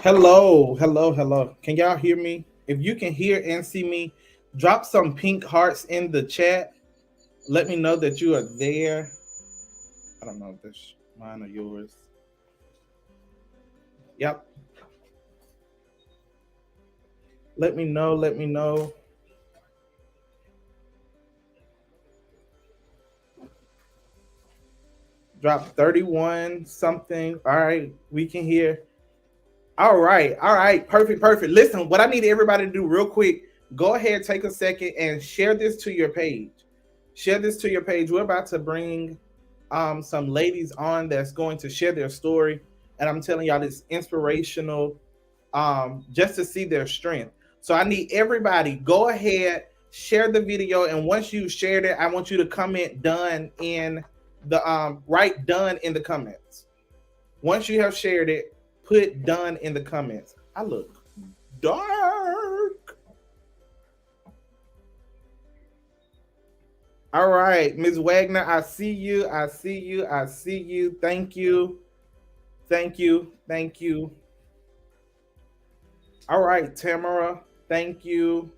Hello, hello, hello. Can y'all hear me? If you can hear and see me, drop some pink hearts in the chat. Let me know that you are there. I don't know if that's mine or yours. Yep. Let me know. Let me know. Drop 31 something. All right. We can hear. All right. All right. Perfect. Perfect. Listen, what I need everybody to do real quick, go ahead, take a second and share this to your page. Share this to your page. We're about to bring some ladies on that's going to share their story. And I'm telling y'all, it's inspirational just to see their strength. So I need everybody, go ahead, share the video. And once you shared it, I want you to comment done in the write done in the comments. Once you have shared it, put done in the comments. I look dark. All right, Ms. Wagner, I see you. I see you. I see you. Thank you. Thank you. Thank you. All right, Tamara. Thank you.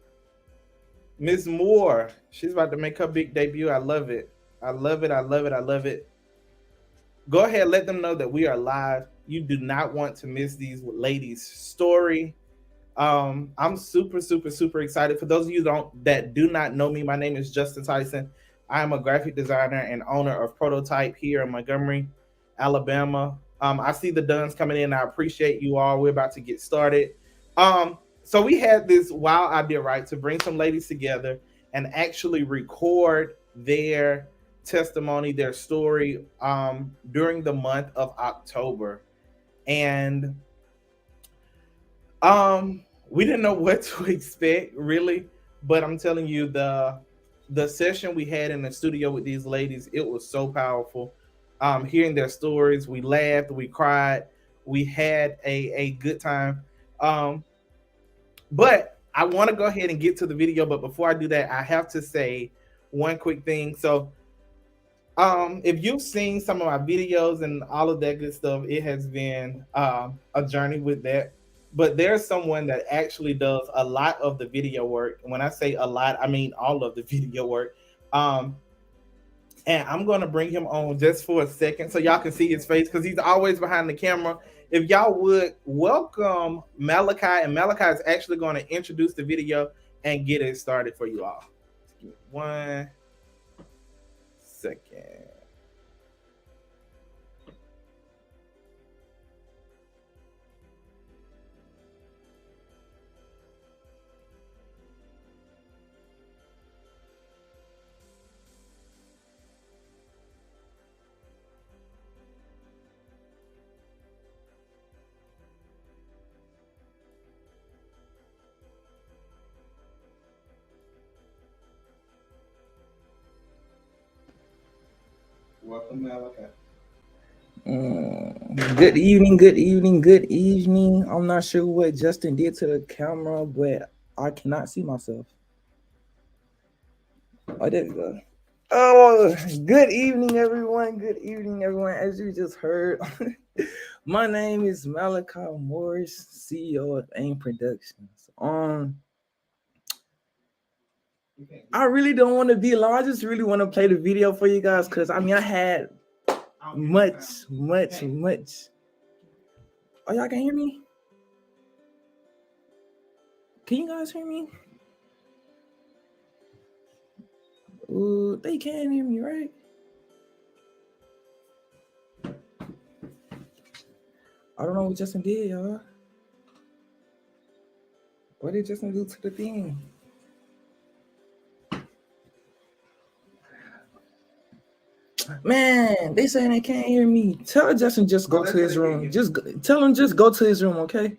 Ms. Moore. She's about to make her big debut. I love it. I love it. I love it. I love it. Go ahead, let them know that we are live. You do not want to miss these ladies' story. I'm super, super, super excited. For those of you that do not know me, my name is Justin Tyson. I am a graphic designer and owner of Prototype here in Montgomery, Alabama. I see the Duns coming in. I appreciate you all. We're about to get started. So we had this wild idea, right, to bring some ladies together and actually record their testimony, their story during the month of October. And we didn't know what to expect really, but I'm telling you, the session we had in the studio with these ladies, it was so powerful. Hearing their stories, we laughed, we cried, we had a good time. But I want to go ahead and get to the video, but before I do that, I have to say one quick thing. So if you've seen some of my videos and all of that good stuff, it has been a journey with that. But there's someone that actually does a lot of the video work. When I say a lot, I mean all of the video work. Um, and I'm going to bring him on just for a second so y'all can see his face because he's always behind the camera. If y'all would welcome Malachi, and Malachi is actually going to introduce the video and get it started for you all. Give me 1 second. Welcome, Malachi. Good evening, good evening, good evening. I'm not sure what Justin did to the camera, but I cannot see myself. Oh, there we go. Oh, good evening, everyone. Good evening, everyone. As you just heard, my name is Malachi Morris, CEO of AIM Productions. I really don't want to be long. I just really want to play the video for you guys because I had much. Oh, y'all can hear me? Can you guys hear me? Ooh, they can't hear me, right? I don't know what Justin did, y'all. What did Justin do to the thing? Man, they saying they can't hear me. Tell Justin just go to his room. Tell him just go to his room, okay?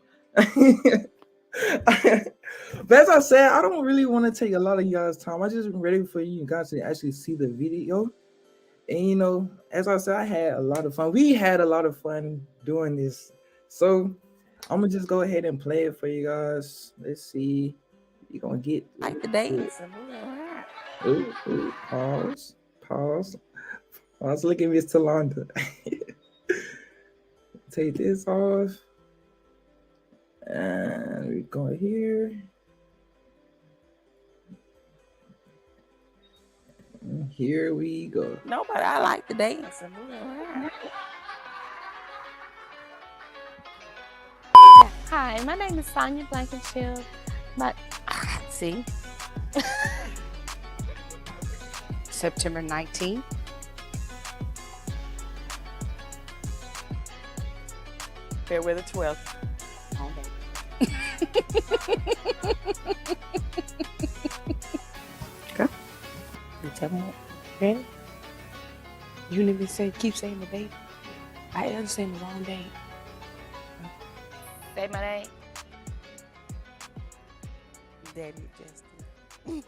But as I said, I don't really want to take a lot of y'all's time. I just ready for you guys to actually see the video. And as I said, I had a lot of fun. We had a lot of fun doing this. So I'm gonna just go ahead and play it for you guys. Let's see. You're gonna get like the dance. Ooh, pause. I was looking at Miss Talanda. Take this off. And we go here. And here we go. No, but I like to dance and move around. Hi, my name is Sonia Blankenship. See? September 19th. February the 12th. Okay. You tell me what? Ready? You didn't even say, keep saying the date. I understand the wrong date. Say my name. Daddy Justin.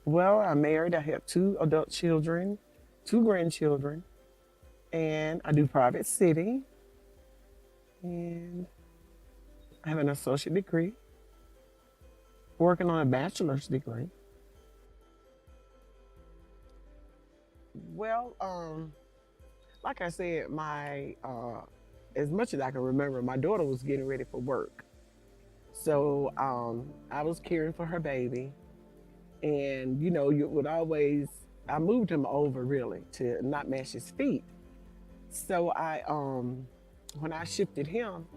Well, I'm married. I have 2 adult children, 2 grandchildren, and I do private city. And I have an associate degree, working on a bachelor's degree. Well, like I said, my as much as I can remember, my daughter was getting ready for work, so I was caring for her baby. And you would always, I moved him over really to not match his feet. So when I shifted him,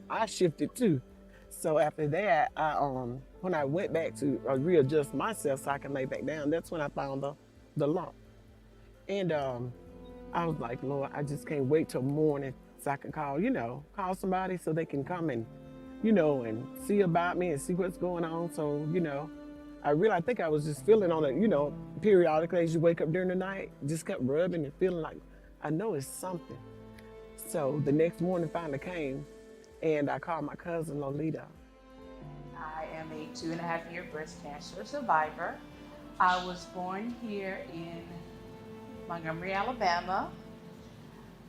I shifted too. So after that, when I went back to readjust myself so I can lay back down, that's when I found the lump. And I was like, Lord, I just can't wait till morning so I can call somebody so they can come and and see about me and see what's going on. So I think I was just feeling on it, periodically as you wake up during the night, just kept rubbing and feeling like, I know it's something. So the next morning finally came, and I called my cousin Lolita. I am a 2.5-year breast cancer survivor. I was born here in Montgomery, Alabama,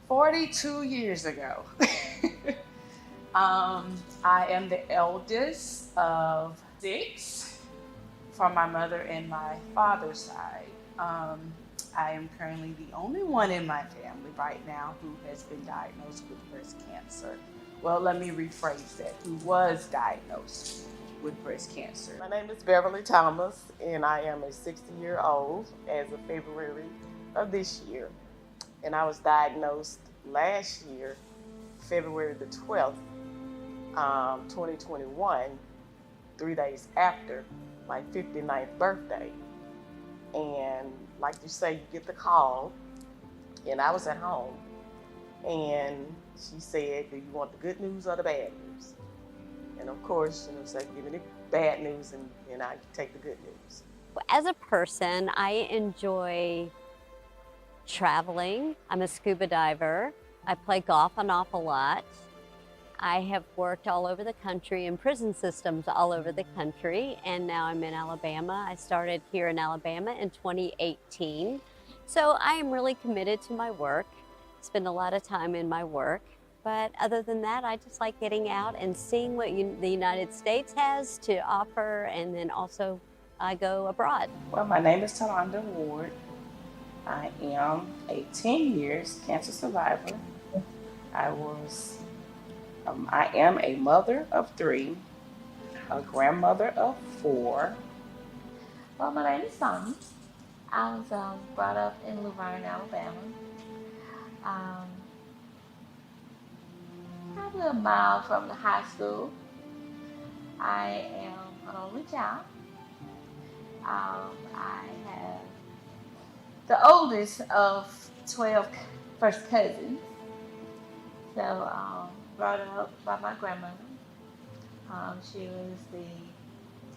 42 years ago. I am the eldest of 6 from my mother and my father's side. I am currently the only one in my family right now who has been diagnosed with breast cancer. Well, let me rephrase that, who was diagnosed with breast cancer. My name is Beverly Thomas, and I am a 60-year-old as of February of this year. And I was diagnosed last year, February the 12th, 2021, 3 days after my 59th birthday. And like you say, you get the call, and I was at home, and she said, do you want the good news or the bad news? And of course, say, give me the bad news, and I take the good news. As a person, I enjoy traveling. I'm a scuba diver. I play golf an awful lot. I have worked all over the country in prison systems all over the country, and now I'm in Alabama. I started here in Alabama in 2018. So I am really committed to my work, spend a lot of time in my work. But other than that, I just like getting out and seeing what the United States has to offer, and then also I go abroad. Well, my name is Talonda Ward. I am a 10 years cancer survivor. I am a mother of 3, a grandmother of 4. Well, my name is Sonia. I was brought up in Luverne, Alabama. Probably a mile from the high school. I am an only child. I have the oldest of 12 first cousins. So brought up by my grandmother. She was the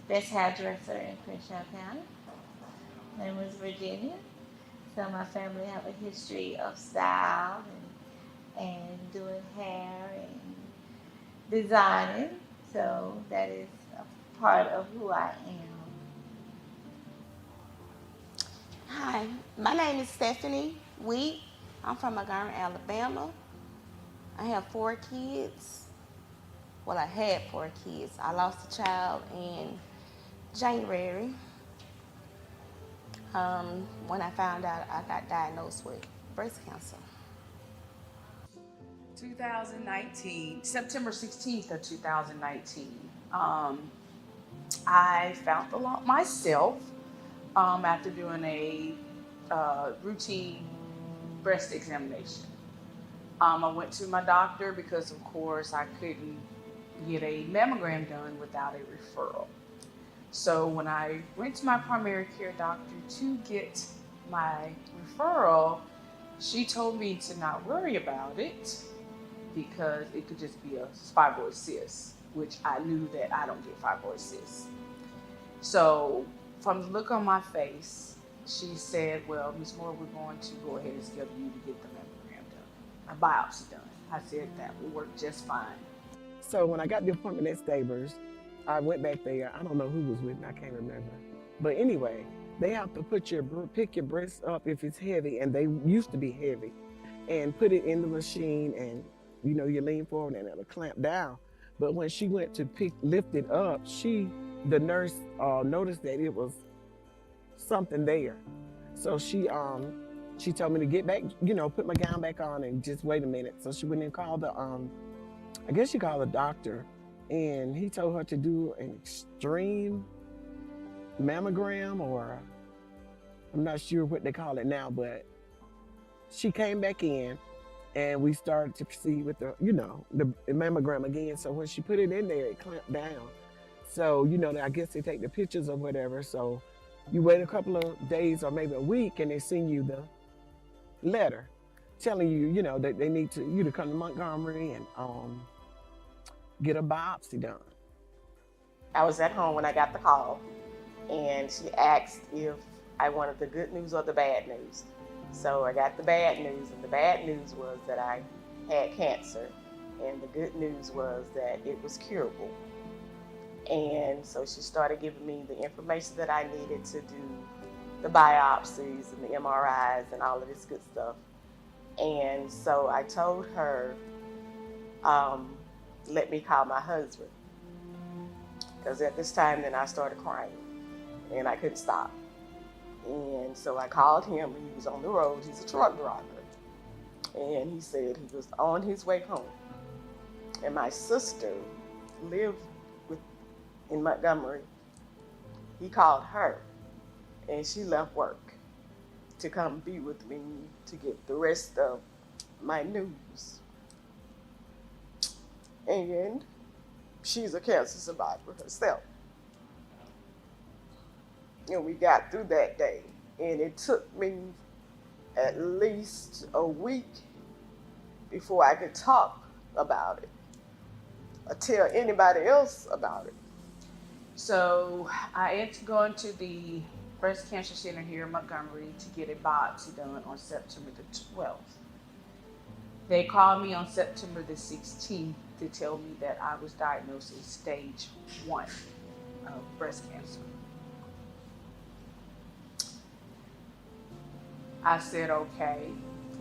best hairdresser in Crenshaw County. Her name was Virginia. So my family have a history of style and doing hair and designing. So that is a part of who I am. Hi, my name is Stephanie Wheat. I'm from Montgomery, Alabama. I have 4 kids. Well, I had 4 kids. I lost a child in January. when I found out I got diagnosed with breast cancer. 2019, September 16th of 2019. I found the lump myself after doing a routine breast examination. I went to my doctor because, of course, I couldn't get a mammogram done without a referral. So when I went to my primary care doctor to get my referral, she told me to not worry about it because it could just be a fibroid cyst, which I knew that I don't get fibroid cysts. So from the look on my face, she said, well, Ms. Moore, we're going to go ahead and schedule you to get the mammogram done, a biopsy done. I said that will work just fine. So when I got the appointment at Stabers, I went back there. I don't know who was with me. I can't remember. But anyway, they have to pick your breast up if it's heavy, and they used to be heavy, and put it in the machine, and you know, you lean forward and it'll clamp down. But when she went to lift it up, the nurse noticed that it was something there. So she told me to get back, you know, put my gown back on and just wait a minute. So she went and called I guess she called the doctor, and he told her to do an extreme mammogram, or I'm not sure what they call it now, but she came back in and we started to proceed with the mammogram again. So when she put it in there, it clamped down. So, you know, I guess they take the pictures or whatever. So you wait a couple of days or maybe a week, and they send you the letter telling you, you know, that they need you to come to Montgomery and get a biopsy done. I was at home when I got the call, and she asked if I wanted the good news or the bad news. So I got the bad news, and the bad news was that I had cancer, and the good news was that it was curable. And so she started giving me the information that I needed to do the biopsies and the MRIs and all of this good stuff. And so I told her, let me call my husband. Because at this time, then I started crying, and I couldn't stop. And so I called him, and he was on the road. He's a truck driver. And he said he was on his way home. And my sister lived in Montgomery. He called her, and she left work to come be with me to get the rest of my news. And she's a cancer survivor herself. And we got through that day, and it took me at least a week before I could talk about it or tell anybody else about it. So I ended up going to the breast cancer center here in Montgomery to get a biopsy done on September the 12th. They called me on September the 16th to tell me that I was diagnosed with stage 1 of breast cancer. I said, okay.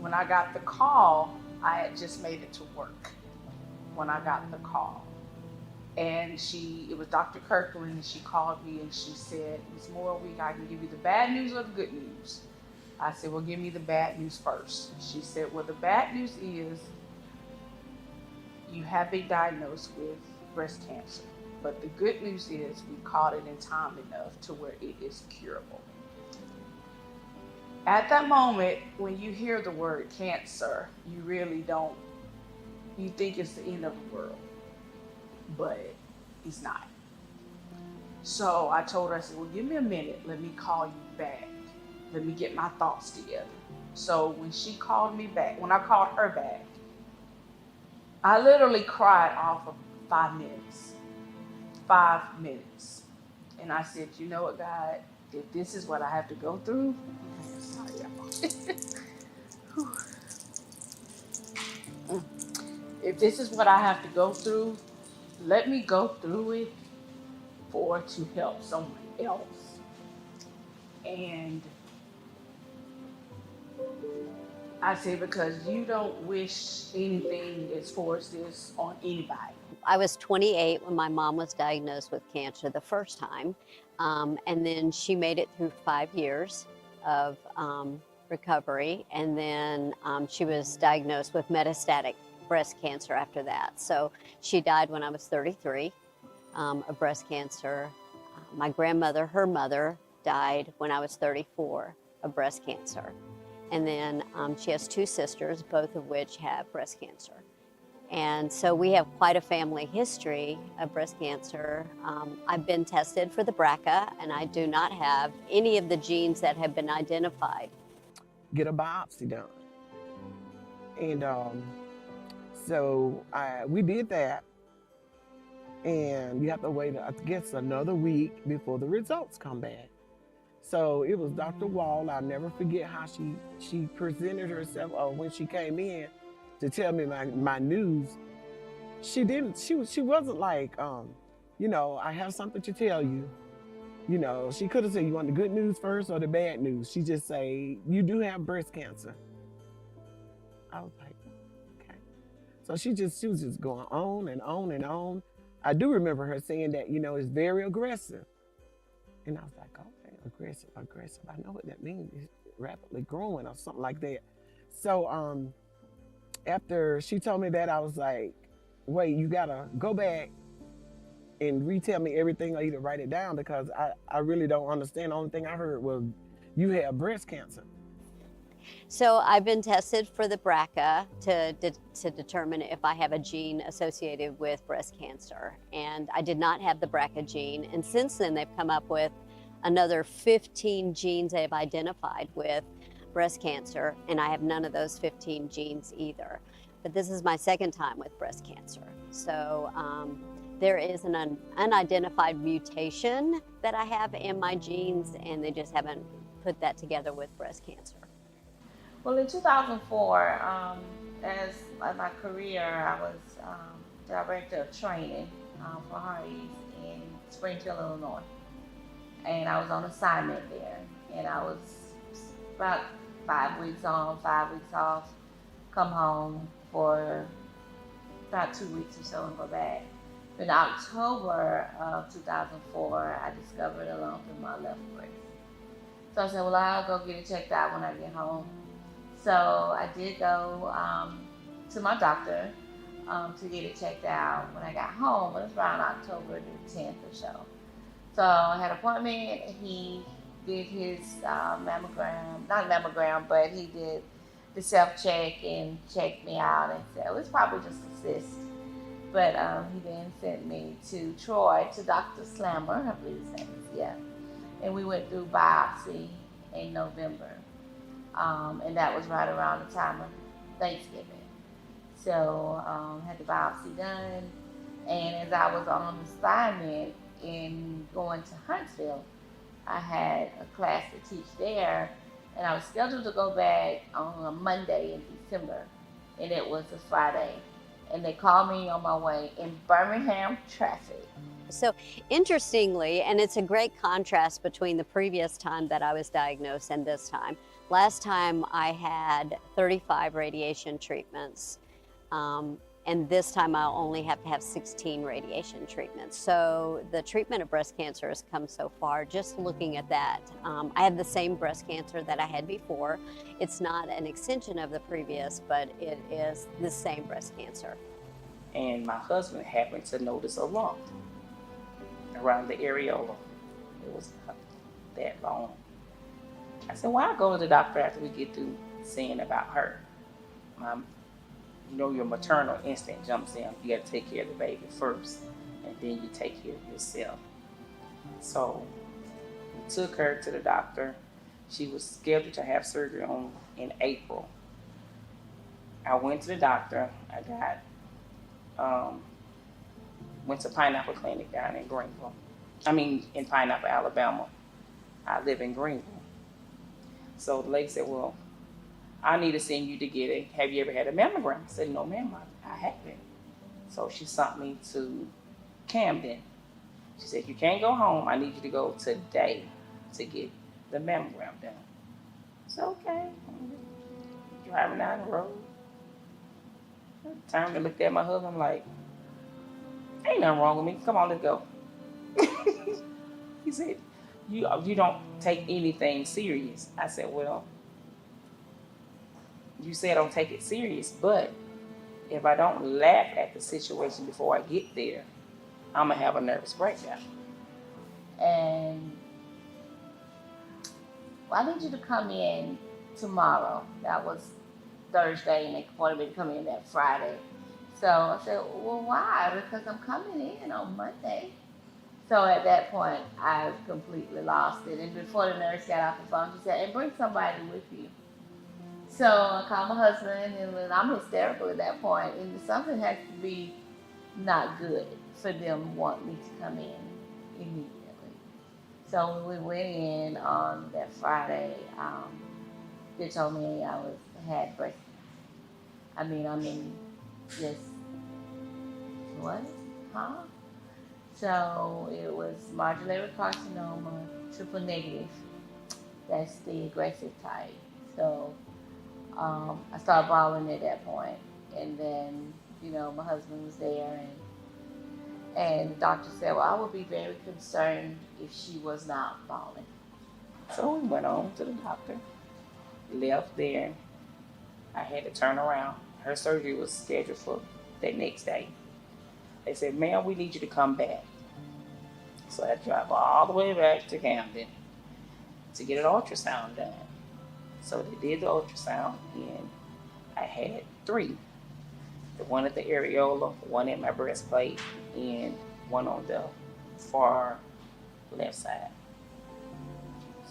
When I got the call, I had just made it to work when I got the call. And it was Dr. Kirkland, and she called me and she said, Ms. Moore, I can give you the bad news or the good news. I said, well, give me the bad news first. She said, well, the bad news is you have been diagnosed with breast cancer. But the good news is we caught it in time enough to where it is curable. At that moment, when you hear the word cancer, you really don't, you think it's the end of the world, but it's not. So I told her, I said, well, give me a minute. Let me call you back. Let me get my thoughts together. So when she called me back, when I called her back, I literally cried off of 5 minutes. 5 minutes. And I said, you know what, God, if this is what I have to go through, if this is what I have to go through, let me go through it to help someone else. And I say, because you don't wish anything as far as this on anybody. I was 28 when my mom was diagnosed with cancer the first time, and then she made it through 5 years. of recovery, and then she was diagnosed with metastatic breast cancer after that. So she died when I was 33 of breast cancer. My grandmother, her mother, died when I was 34 of breast cancer. And then she has 2 sisters, both of which have breast cancer. And so we have quite a family history of breast cancer. I've been tested for the BRCA, and I do not have any of the genes that have been identified. Get a biopsy done. And so we did that. And you have to wait, I guess, another week before the results come back. So it was Dr. Wall. I'll never forget how she presented herself when she came in to tell me my news. She wasn't like, I have something to tell you. She could have said, you want the good news first or the bad news? She just say, you do have breast cancer. I was like, okay. So she was just going on and on and on. I do remember her saying that, it's very aggressive. And I was like, okay, aggressive. I know what that means. It's rapidly growing or something like that. So after she told me that, I was like, wait, you gotta go back and retell me everything or either write it down, because I really don't understand. The only thing I heard was you have breast cancer. So I've been tested for the BRCA to determine if I have a gene associated with breast cancer. And I did not have the BRCA gene. And since then, they've come up with another 15 genes they've identified with breast cancer. And I have none of those 15 genes either. But this is my second time with breast cancer. So there is an unidentified mutation that I have in my genes, and they just haven't put that together with breast cancer. Well, in 2004, as my career, I was director of training for Hardee's in Springfield, Illinois. And I was on assignment there. And I was about 5 weeks on, 5 weeks off, come home for about 2 weeks or so and go back. In October of 2004, I discovered a lump in my left breast. So I said, well, I'll go get it checked out when I get home. So I did go to my doctor to get it checked out when I got home. It was around October the 10th or so. So I had an appointment. He did his mammogram, not mammogram, but he did the self-check and checked me out and said, well, it's probably just a cyst. But he then sent me to Troy, to Dr. Slammer, I believe his name is, yeah. And we went through biopsy in November. And that was right around the time of Thanksgiving. So had the biopsy done. And as I was on assignment in going to Huntsville, I had a class to teach there. And I was scheduled to go back on a Monday in December. And it was a Friday. And they called me on my way in Birmingham traffic. So interestingly, and it's a great contrast between the previous time that I was diagnosed and this time. Last time I had 35 radiation treatments, and this time I'll only have to have 16 radiation treatments. So the treatment of breast cancer has come so far, just looking at that. I have the same breast cancer that I had before. It's not an extension of the previous, but it is the same breast cancer. And my husband happened to notice a lump around the areola. It was that long. I said, well, I'll go to the doctor after we get through seeing about her. Your maternal instinct jumps in. You got to take care of the baby first, and then you take care of yourself. So we took her to the doctor. She was scheduled to have surgery in April. I went to the doctor. I went to Pineapple Clinic down in Greenville. In Pineapple, Alabama. I live in Greenville. So the lady said, well, I need to send you to get it. Have you ever had a mammogram? I said, no, ma'am, I haven't. So she sent me to Camden. She said, you can't go home. I need you to go today to get the mammogram done. I said, okay. I'm driving down the road. Time to look at my husband, I'm like, ain't nothing wrong with me. Come on, let's go. He said, you don't take anything serious. I said, well, you said don't take it serious, but if I don't laugh at the situation before I get there, I'm gonna have a nervous breakdown. And well, I need you to come in tomorrow. That was Thursday, and they wanted me to come in that Friday. So I said, well, why? Because I'm coming in on Monday. So at that point, I completely lost it. And before the nurse got off the phone, she said, and bring somebody with you. So I called my husband, and then I'm hysterical at that point, and something has to be not good for them want me to come in immediately. So we went in on that Friday. They told me I had breast. I mean, just what? Huh? So it was marginal carcinoma, triple negative. That's the aggressive type. So I started bawling at that point, and then my husband was there, and the doctor said, well, I would be very concerned if she was not bawling. So we went on to the doctor, left there. I had to turn around. Her surgery was scheduled for that next day. They said, ma'am, we need you to come back. So I had to drive all the way back to Camden to get an ultrasound done. So they did the ultrasound, and I had 3. The one at the areola, one at my breastplate, and one on the far left side.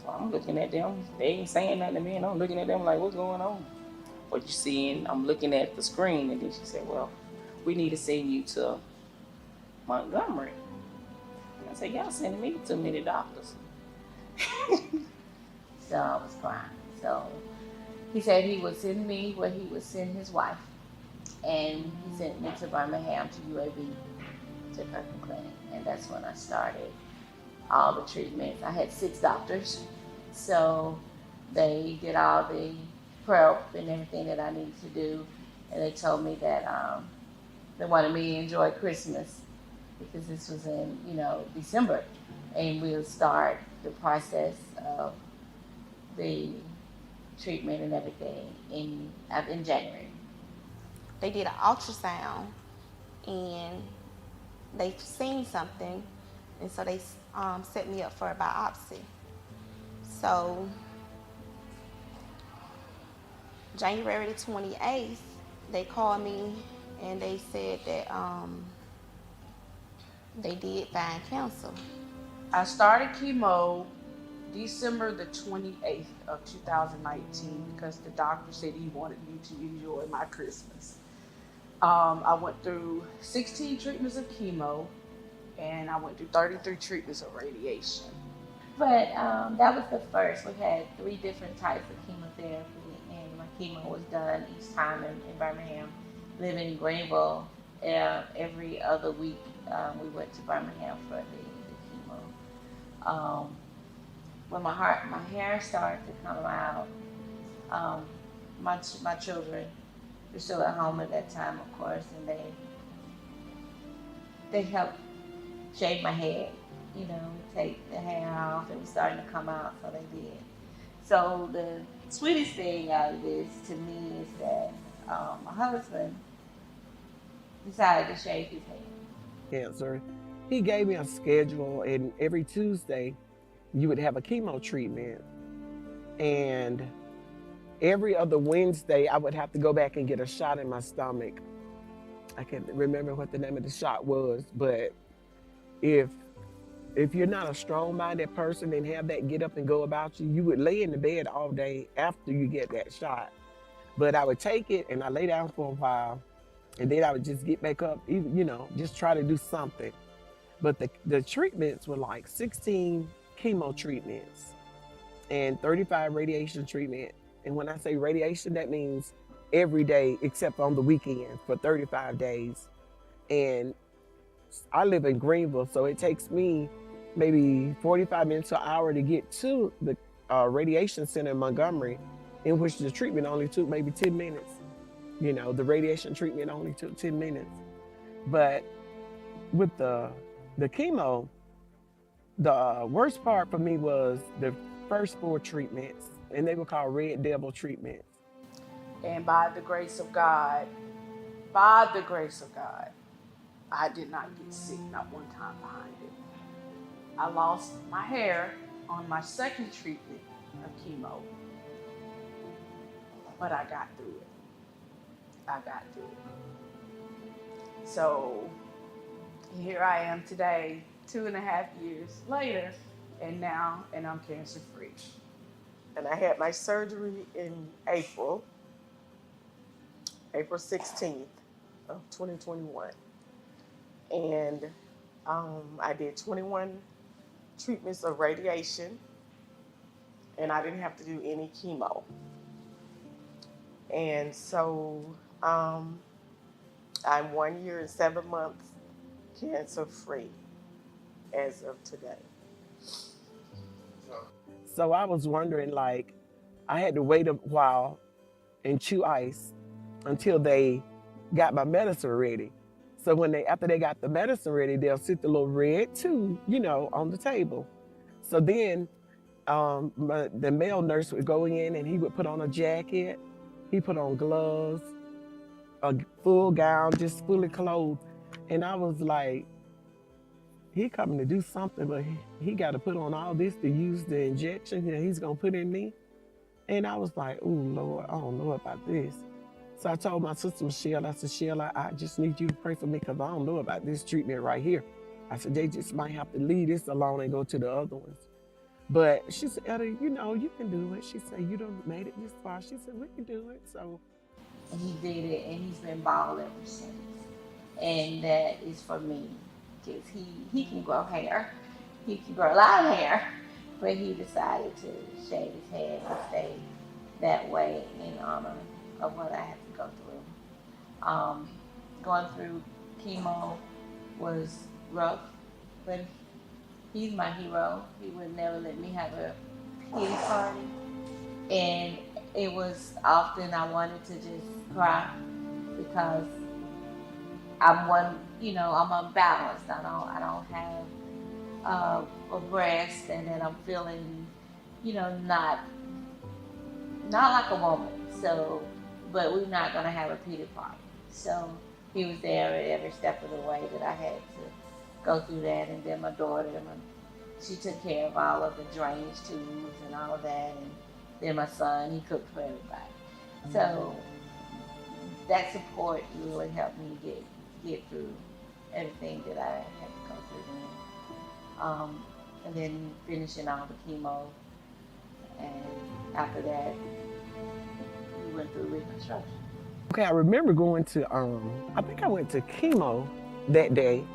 So I'm looking at them. They ain't saying nothing to me, and I'm looking at them like, what's going on? What you seeing? I'm looking at the screen, and then she said, well, we need to send you to Montgomery. And I said, y'all sending me to too many doctors. So I was crying. So he said he would send me where he would send his wife. And he sent me to Birmingham to UAB, to Kirkland Clinic. And that's when I started all the treatments. I had 6 doctors. So they did all the prep and everything that I needed to do. And they told me that they wanted me to enjoy Christmas because this was in, December. And we'll start the process of the treatment and everything in January. They did an ultrasound, and they seen something, and so they set me up for a biopsy. So January the 28th, they called me and they said that they did find cancer. I started chemo December the 28th of 2019 because the doctor said he wanted me to enjoy my Christmas. I went through 16 treatments of chemo, and I went through 33 treatments of radiation. But that was the first. We had 3 different types of chemotherapy, and my chemo was done each time in Birmingham. Living in Greenville, every other week we went to Birmingham for the chemo. When my hair started to come out, my children were still at home at that time, of course, and they helped shave my head, take the hair off. It was starting to come out, so they did. So the sweetest thing out of this to me is that my husband decided to shave his head. Cancer. He gave me a schedule, and every Tuesday you would have a chemo treatment, and every other Wednesday I would have to go back and get a shot in my stomach. I can't remember what the name of the shot was, but if you're not a strong-minded person and have that get up and go about you, you would lay in the bed all day after you get that shot. But I would take it and I lay down for a while, and then I would just get back up, just try to do something. But the treatments were like 16 chemo treatments and 35 radiation treatment. And when I say radiation, that means every day except on the weekend for 35 days. And I live in Greenville, so it takes me maybe 45 minutes to an hour to get to the radiation center in Montgomery, in which the treatment only took maybe 10 minutes. The radiation treatment only took 10 minutes. But with the chemo, The worst part for me was the first 4 treatments, and they were called Red Devil treatments. And by the grace of God, I did not get sick not one time behind it. I lost my hair on my second treatment of chemo, but I got through it. So here I am today, 2.5 years later, and I'm cancer free. And I had my surgery in April 16th of 2021. And I did 21 treatments of radiation, and I didn't have to do any chemo. And so I'm 1 year and 7 months cancer free as of today. So I was wondering, like, I had to wait a while and chew ice until they got my medicine ready. So after they got the medicine ready, they'll sit the little red tube, on the table. So then the male nurse would go in and he would put on a jacket, he put on gloves, a full gown, just fully clothed. And I was like, he coming to do something, but he got to put on all this to use the injection that he's going to put in me. And I was like, oh, Lord, I don't know about this. So I told my sister, Michelle, I said, Sheila, I just need you to pray for me because I don't know about this treatment right here. I said, they just might have to leave this alone and go to the other ones. But she said, Etta, you can do it. She said, you done made it this far. She said, we can do it. So And he did it, and he's been bald ever since. And that is for me, because he can grow hair. He can grow a lot of hair, but he decided to shave his head and stay that way in honor of what I had to go through. Going through chemo was rough, but he's my hero. He would never let me have a pity party. And it was often I wanted to just cry because I'm unbalanced. I don't have a breast, and then I'm feeling, not like a woman. So, but we're not gonna have a pity party. So he was there at every step of the way that I had to go through that. And then my daughter, she took care of all of the drainage tubes and all of that. And then my son, he cooked for everybody. So that support really helped me get through everything that I had to go through then. And then finishing all the chemo. And after that, we went through reconstruction. Okay, I remember going to, I think I went to chemo that day.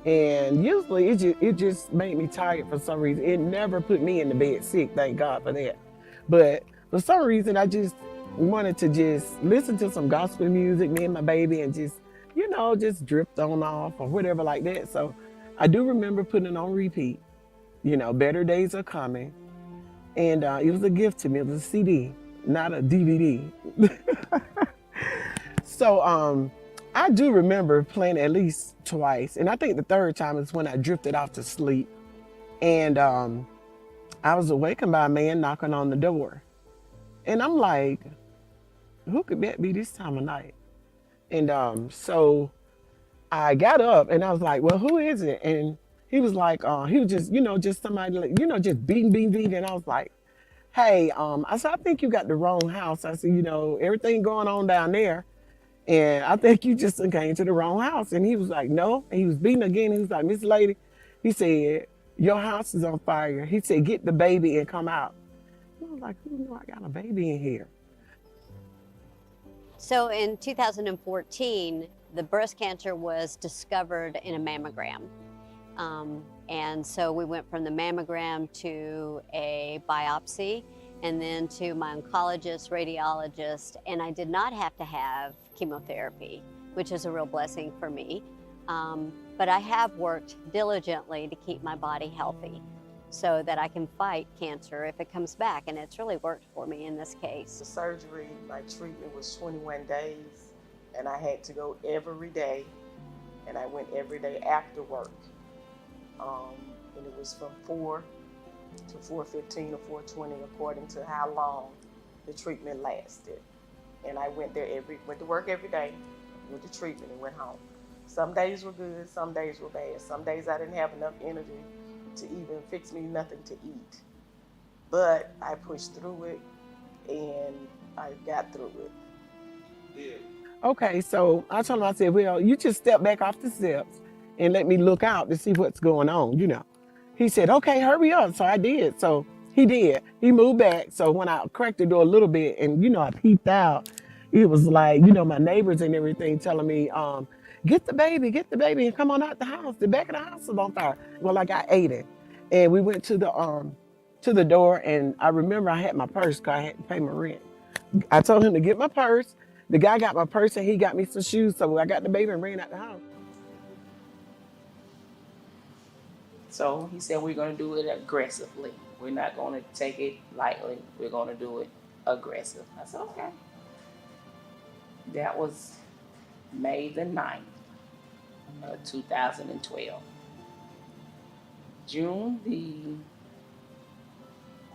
And usually it just made me tired for some reason. It never put me in the bed sick, thank God for that. But for some reason, I just wanted to just listen to some gospel music, me and my baby, and just, just drift on off or whatever like that. So I do remember putting it on repeat, Better Days Are Coming. And it was a gift to me. It was a CD, not a DVD. So I do remember playing at least twice. And I think the third time is when I drifted off to sleep. And I was awakened by a man knocking on the door. And I'm like, who could that be this time of night? And so I got up and I was like, well, who is it? And he was like, he was just, just somebody, like, just beating. And I was like, hey, I said, I think you got the wrong house. I said, everything going on down there. And I think you just came to the wrong house. And he was like, no. And he was beating again. He was like, Miss Lady, he said, your house is on fire. He said, get the baby and come out. And I was like, who knew I got a baby in here? So in 2014, the breast cancer was discovered in a mammogram. And so we went from the mammogram to a biopsy, and then to my oncologist, radiologist, and I did not have to have chemotherapy, which is a real blessing for me. But I have worked diligently to keep my body healthy so that I can fight cancer if it comes back, and it's really worked for me in this case. The surgery, my treatment was 21 days, and I had to go every day, and I went every day after work. And it was from 4 to 4:15 or 4:20, according to how long the treatment lasted. And I went to work every day, went to treatment and went home. Some days were good, some days were bad. Some days I didn't have enough energy to even fix me nothing to eat. But I pushed through it and I got through it. Yeah. Okay, so I told him, I said, well, you just step back off the steps and let me look out to see what's going on, you know. He said, okay, hurry up. So I did. So he did. He moved back. So when I cracked the door a little bit and, you know, I peeped out, it was like, you know, my neighbors and everything telling me, get the baby, and come on out the house. The back of the house is on fire. Well, I got Aiden. And we went to the door, and I remember I had my purse because I had to pay my rent. I told him to get my purse. The guy got my purse and he got me some shoes. So I got the baby and ran out the house. So he said, we're going to do it aggressively. We're not going to take it lightly. We're going to do it aggressive. I said, okay. That was May the 9th of 2012. June the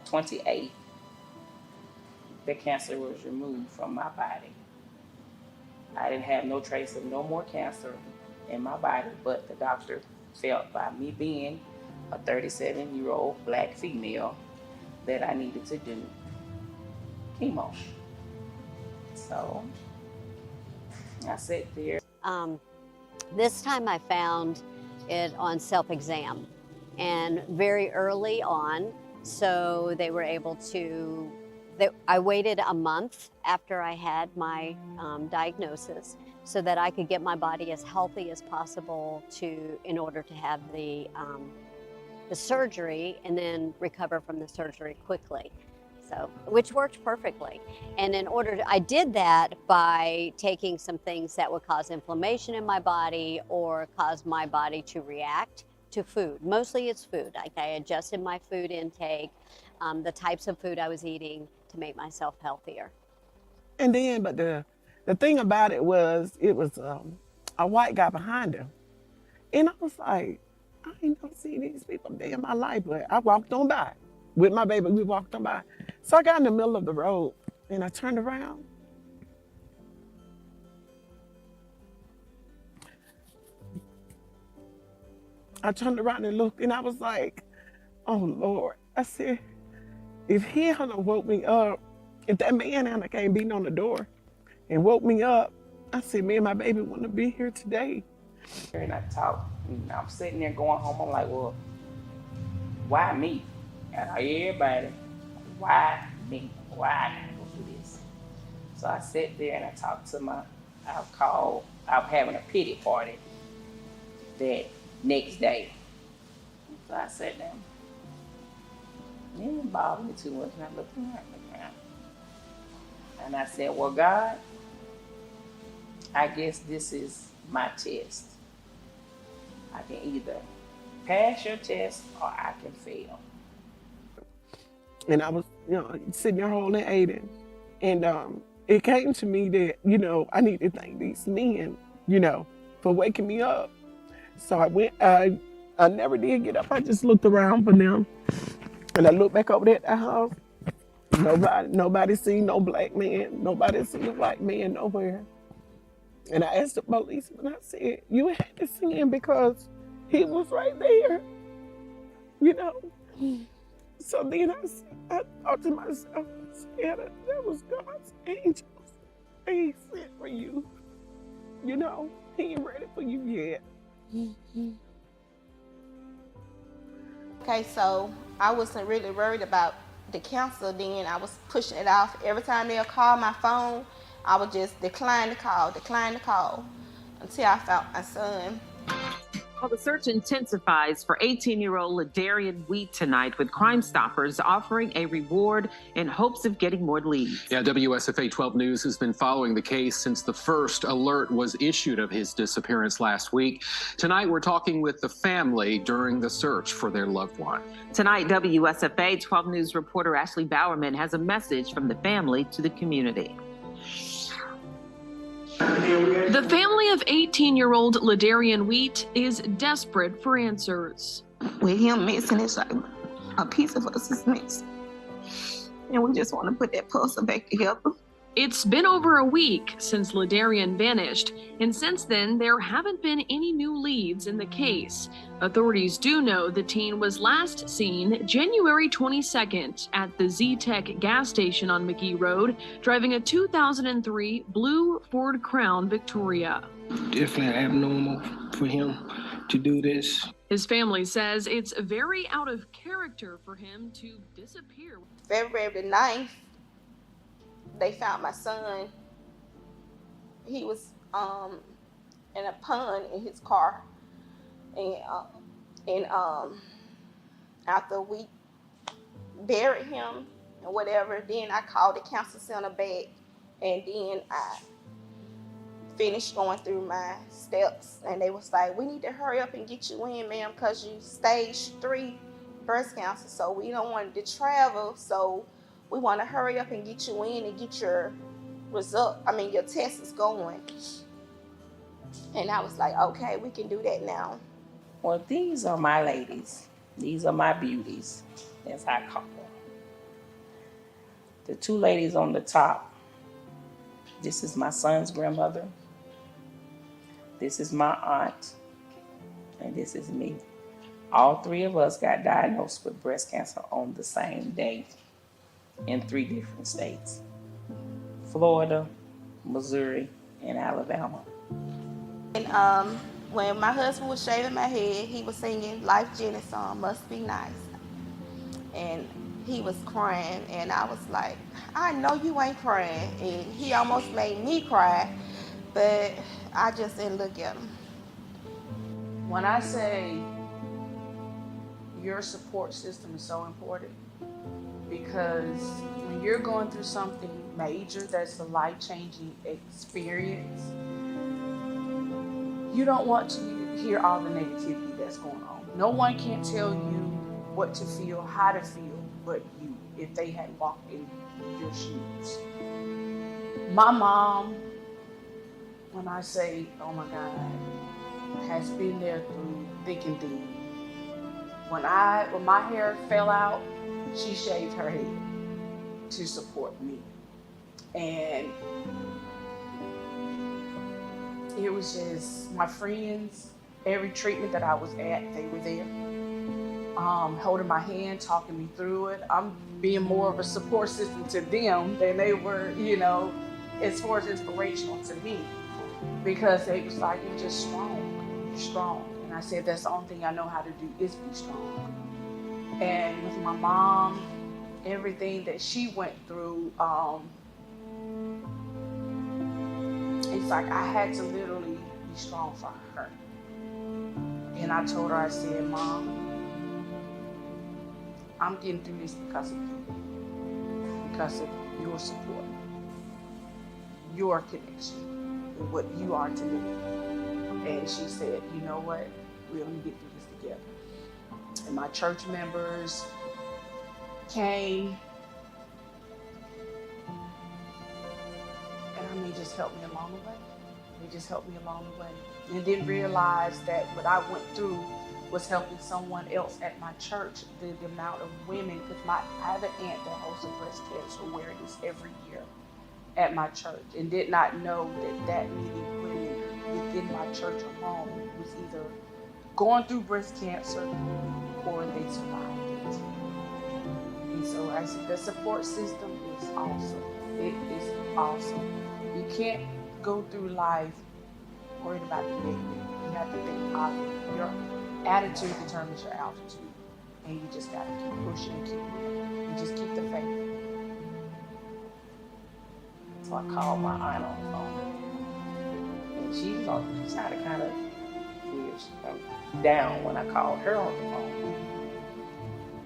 28th, the cancer was removed from my body. I didn't have no trace of no more cancer in my body, but the doctor felt by me being a 37-year-old black female that I needed to do chemo. So I sat there. This time I found it on self-exam, and very early on, so they were able to, I waited a month after I had my diagnosis so that I could get my body as healthy as possible in order to have the surgery and then recover from the surgery quickly. So, which worked perfectly. And I did that by taking some things that would cause inflammation in my body or cause my body to react to food. Mostly it's food. Like I adjusted my food intake, the types of food I was eating to make myself healthier. And then, but the thing about it was a white guy behind him. And I was like, I ain't never seen these people a day in my life, but I walked on by. With my baby, we walked on by. So I got in the middle of the road and I turned around. I turned around and looked and I was like, oh Lord. I said, if he hadn't woke me up, if that man hadn't came beating on the door and woke me up, I said, me and my baby wouldn't be here today. And I talked, and I'm sitting there going home. I'm like, well, why me? And everybody, why me? Why I gotta go through this? So I sat there and I talked to I was having a pity party that next day. So I sat down. It didn't bother me too much, and I looked around. And I said, well, God, I guess this is my test. I can either pass your test or I can fail. And I was, sitting there holding Aiden. And it came to me that, I need to thank these men, for waking me up. So I went, I never did get up. I just looked around for them. And I looked back over there at the house. Nobody seen no black man. Nobody seen a white man nowhere. And I asked the policeman, I said, you had to see him because he was right there, So then I thought to myself, I said, that was God's angels. He sent for you. He ain't ready for you yet. Okay, so I wasn't really worried about the cancer then. I was pushing it off. Every time they'll call my phone, I would just decline the call, until I found my son. Well, the search intensifies for 18-year-old Ladarian Wheat tonight, with Crime Stoppers offering a reward in hopes of getting more leads. Yeah, WSFA 12 News has been following the case since the first alert was issued of his disappearance last week. Tonight, we're talking with the family during the search for their loved one. Tonight, WSFA 12 News reporter Ashley Bowerman has a message from the family to the community. The family of 18-year-old Ladarian Wheat is desperate for answers. with him missing, it's like a piece of us is missing. And we just want to put that puzzle back together. It's been over a week since Ladarian vanished, and since then, there haven't been any new leads in the case. Authorities do know the teen was last seen January 22nd at the Z-Tech gas station on McGee Road, driving a 2003 blue Ford Crown Victoria. Definitely abnormal for him to do this. His family says it's very out of character for him to disappear. February the 9th, they found my son. He was in a pond in his car, and after we buried him and whatever, then I called the cancer center back, and then I finished going through my steps, and they was like, "We need to hurry up and get you in, ma'am, because you stage 3 breast cancer, so we don't want to travel, so we want to hurry up and get you in and get your your tests going." And I was like, okay, we can do that now. Well, these are my ladies. These are my beauties, as I call them. The two ladies on the top, this is my son's grandmother. This is my aunt, and this is me. All three of us got diagnosed with breast cancer on the same day in 3 different states: Florida, Missouri, and Alabama. And when my husband was shaving my head, he was singing Life Jenny song, Must Be Nice. And he was crying, and I was like, I know you ain't crying. And he almost made me cry, but I just didn't look at him. When I say your support system is so important, because when you're going through something major that's a life-changing experience, you don't want to hear all the negativity that's going on. No one can tell you what to feel, how to feel, but you, if they had walked in your shoes. My mom, when I say, oh my God, has been there through thick and thin. When my hair fell out, she shaved her head to support me. And it was just my friends, every treatment that I was at, they were there. Holding my hand, talking me through it. I'm being more of a support system to them than they were, as far as inspirational to me. Because they was like, you're just strong, you're strong. And I said, that's the only thing I know how to do is be strong. And with my mom, everything that she went through, it's like I had to literally be strong for her. And I told her, I said, Mom, I'm getting through this because of you, because of your support, your connection, and what you are to me. And she said, you know what, we're gonna get through this together. And my church members came, and just helped me along the way. They just helped me along the way. And didn't realize that what I went through was helping someone else at my church. The amount of women, because I have an aunt that hosts a breast cancer awareness every year at my church, and did not know that many women within my church alone was either going through breast cancer or they survived it. And so I said, the support system is awesome. It is awesome. You can't go through life worried about the negative. You have to think positive. Your attitude determines your altitude. And you just got to keep pushing and keep moving. You just keep the faith. So I called my aunt on the phone. And she sounded kind of weird, down when I called her on the phone.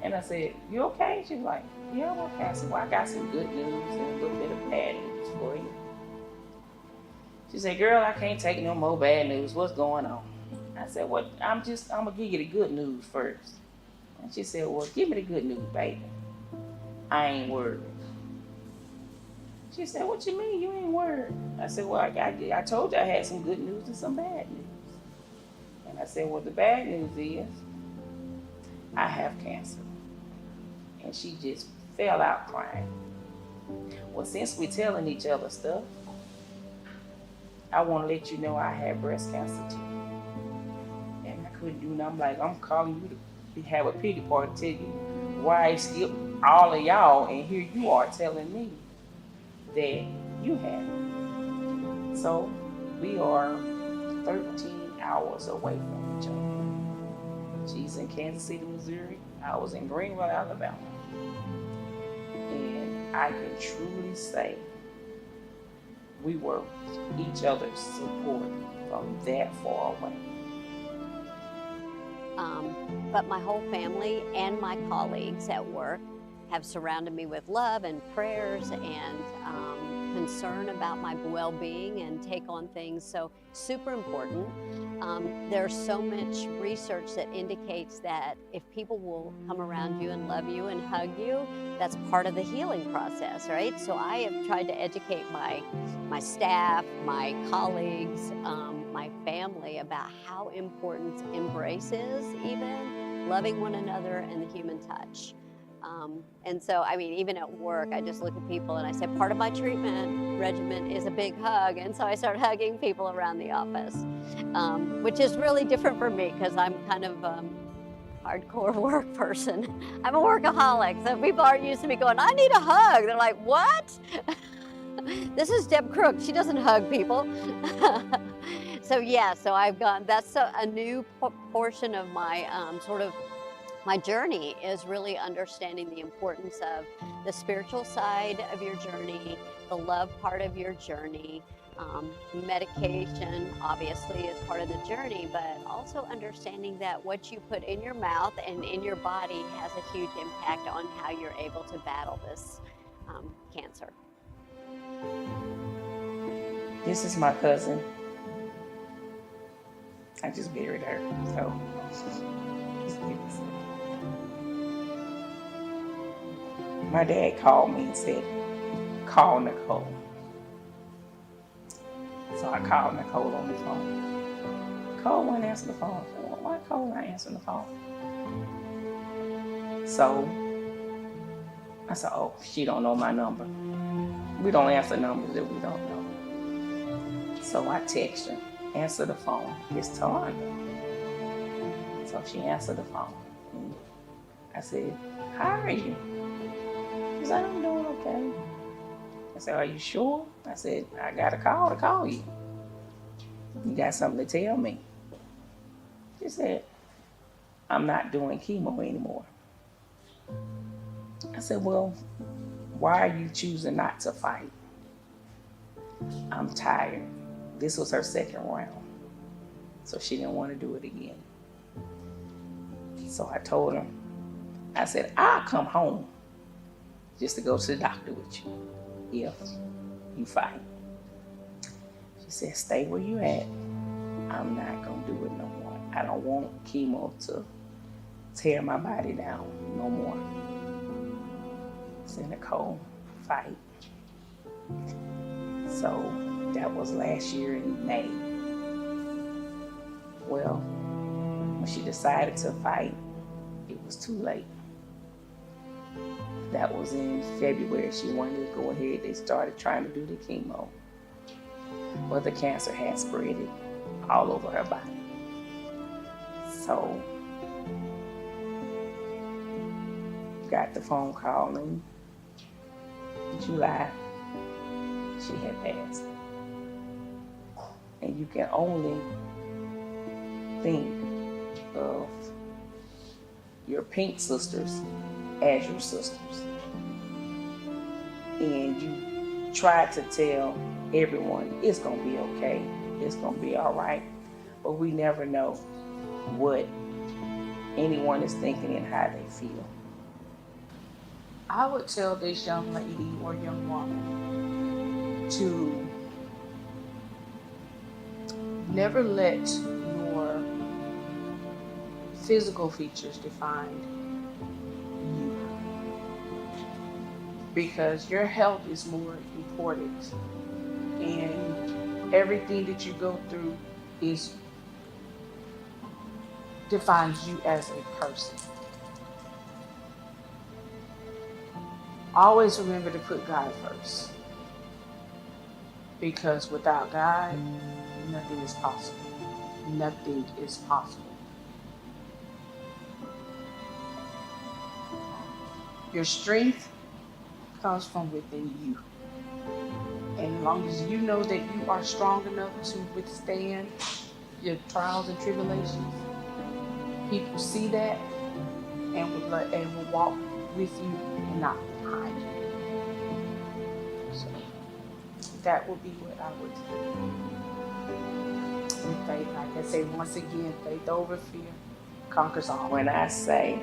And I said, you okay? She was like, yeah, I'm okay. I said, well, I got some good news and a little bit of bad news for you. She said, girl, I can't take no more bad news. What's going on? I said, well, I'm gonna give you the good news first. And she said, well, give me the good news, baby. I ain't worried. She said, what you mean you ain't worried? I said, well, I told you I had some good news and some bad news. And I said, well, the bad news is I have cancer. And she just fell out crying. Well, since we're telling each other stuff, I want to let you know I had breast cancer too. And I couldn't do nothing. I'm like, I'm calling you to have a pity party to tell you why I skipped all of y'all, and here you are telling me that you had it. So we are 13 hours away from each other. She's in Kansas City, Missouri. I was in Greenville, Alabama. And I can truly say we were each other's support from that far away. But my whole family and my colleagues at work have surrounded me with love and prayers and concern about my well-being and take on things. So super important. There's so much research that indicates that if people will come around you and love you and hug you, that's part of the healing process, right? So I have tried to educate my staff, my colleagues, my family about how important embrace is, even loving one another and the human touch. And so, I mean, even at work, I just look at people and I say, part of my treatment regimen is a big hug. And so I start hugging people around the office, which is really different for me because I'm kind of a hardcore work person. I'm a workaholic. So people aren't used to me going, I need a hug. They're like, what? This is Deb Crook. She doesn't hug people. So yeah, so I've gone, that's a new portion of my my journey is really understanding the importance of the spiritual side of your journey, the love part of your journey. Medication obviously is part of the journey, but also understanding that what you put in your mouth and in your body has a huge impact on how you're able to battle this cancer. This is my cousin. I just buried her, so my dad called me and said, call Nicole. So I called Nicole on the phone. Nicole wouldn't answer the phone. I said, well, why Nicole not answering the phone? So I said, oh, she don't know my number. We don't answer numbers that we don't know. So I text her, answer the phone. It's Tawanda. So she answered the phone. And I said, how are you? She said, I'm doing okay. I said, are you sure? I said, I got a call to call you. You got something to tell me? She said, I'm not doing chemo anymore. I said, well, why are you choosing not to fight? I'm tired. This was her second round. So she didn't want to do it again. So I told her, I said, I'll come home just to go to the doctor with you if you fight. She said, stay where you at. I'm not gonna do it no more. I don't want chemo to tear my body down no more. I said, Nicole, fight. So that was last year in May. Well, when she decided to fight, it was too late. That was in February. She wanted to go ahead. They started trying to do the chemo. But the cancer had spread it all over her body. So, got the phone call in July. She had passed. And you can only think of your pink sisters as your sisters. And you try to tell everyone it's gonna be okay, it's gonna be all right, but we never know what anyone is thinking and how they feel. I would tell this young lady or young woman to never let your physical features define you, because your health is more important, and everything that you go through defines you as a person. Always remember to put God first. Because without God, nothing is possible. Nothing is possible. Your strength comes from within you. And as long as you know that you are strong enough to withstand your trials and tribulations, people see that and will walk with you and not behind you. So that would be what I would do. With faith, like I say once again, faith over fear conquers all. When I say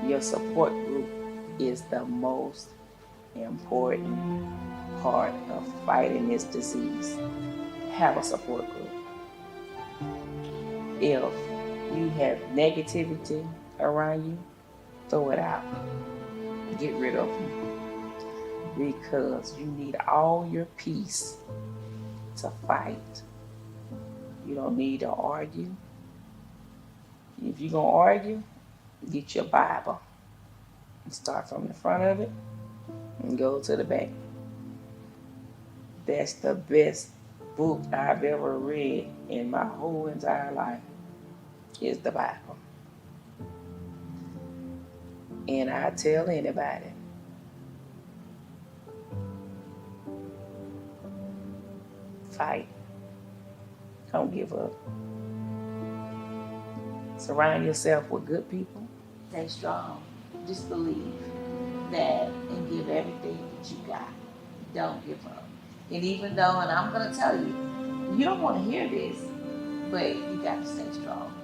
your support group is the most important part of fighting this disease, have a support group. If you have negativity around you, throw it out. Get rid of them. Because you need all your peace to fight. You don't need to argue. If you're going to argue, get your Bible. Start from the front of it and go to the back. That's the best book I've ever read in my whole entire life, is the Bible. And I tell anybody, fight. Don't give up. Surround yourself with good people. Stay strong. Just believe that and give everything that you got. Don't give up. And even though, and I'm going to tell you, you don't want to hear this, but you got to stay strong.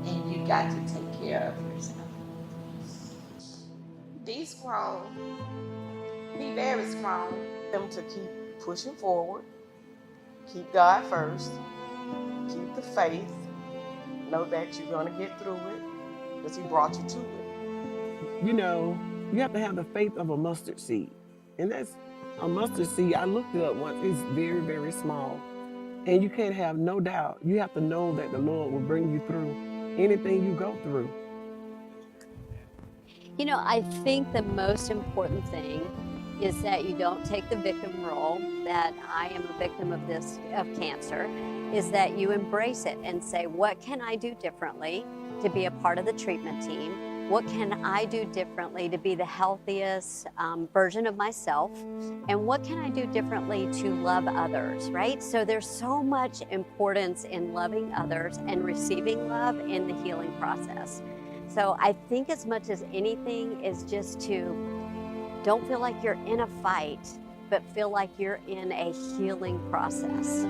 And you got to take care of yourself. Be strong. Be very strong. Them to keep pushing forward. Keep God first. Keep the faith. Know that you're going to get through it because He brought you to it. You know, you have to have the faith of a mustard seed. And that's a mustard seed. I looked it up once. It's very, very small. And you can't have no doubt. You have to know that the Lord will bring you through anything you go through. You know, I think the most important thing is that you don't take the victim role, that I am a victim of cancer, is that you embrace it and say, what can I do differently to be a part of the treatment team? What can I do differently to be the healthiest version of myself? And what can I do differently to love others, right? So there's so much importance in loving others and receiving love in the healing process. So I think as much as anything is just to don't feel like you're in a fight, but feel like you're in a healing process.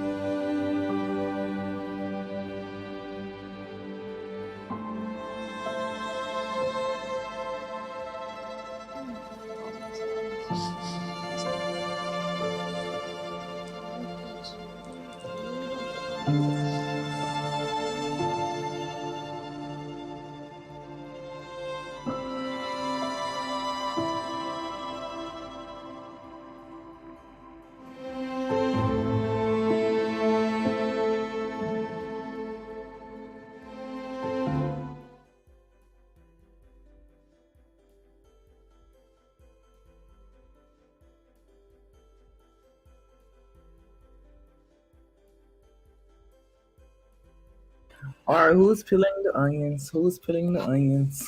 All right, who's peeling the onions? Who's peeling the onions?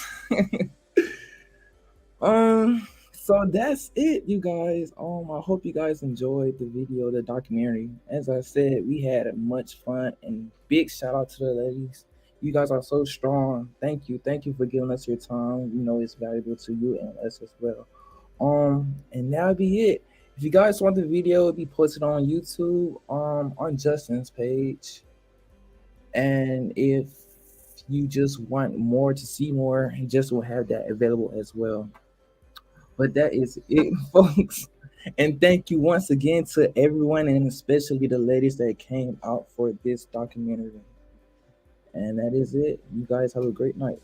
So that's it, you guys. I hope you guys enjoyed the video, the documentary. As I said, we had much fun, and big shout out to the ladies. You guys are so strong. Thank you for giving us your time. You know it's valuable to you and us as well. And that'll be it. If you guys want the video, it'll be posted on YouTube, on Justin's page. And if you just want more to see more, he just will have that available as well. But that is it, folks. And thank you once again to everyone, and especially the ladies that came out for this documentary. And that is it. You guys have a great night.